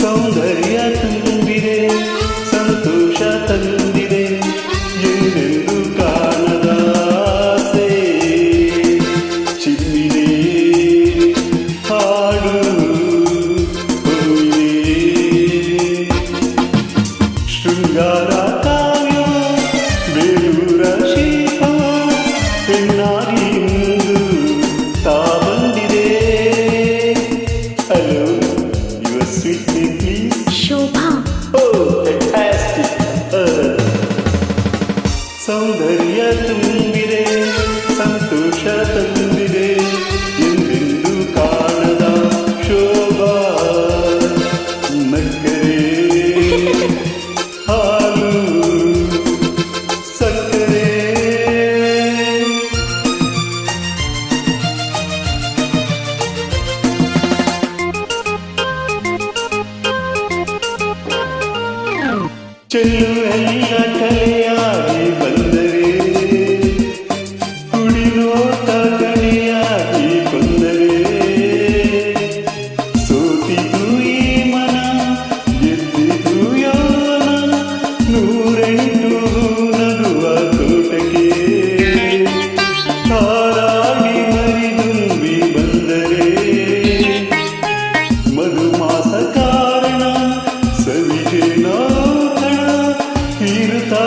ಸೌಂದರ್ಯ ತುಂಬಿದೆ ಸಂತೋಷ ತಂದಿದೆ ಎಂದೆಂದು ಕಾಣದ ಆಸೆ ಚಿಮ್ಮಿದೆ ಹಾಡು ಹೊಮ್ಮಿದೆ ಶೃಂಗಾರ ಕಾವ್ಯ ಬೇಲೂರ ಶಿಲ್ಪ ಹೆಣ್ಣಾಗಿ ಇಂದು ತಾ ಬಂದಿದೆ hello your sweet name please Shobha. Oh, fantastic! ಸೌಂದರ್ಯ ತುಂಬಿದೆ ಸಂತೋಷ ತಂದಿದೆ ಎಂದೆಂದು ಕಾಣದ ಶೋಭಾ ನಕ್ಕರೆ ಹಾಲು ಸಕ್ಕರೆ ಚೆಲ್ಲುವೆಲ್ಲ ಕಲೆಯಾಗಿ ಬಂದರೆ ಕುಡಿನೋಟ ಕಣಿಯಾಗಿ ಕೊಂದರೆ ಸೋತಿತು ಈ ಮನ ಗೆದ್ದಿತು ಯೌವನ ನೂರೆಂಟು ನಗುವ ತೋಟಕ್ಕೆ ಹಾರಾಡಿ ಮರಿದುಂಬಿ ಬಂದರೆ ಮಧುಮಾಸ ಕಾರಣ ಸವಿಜೇನ ತೀರುತ್ತಾ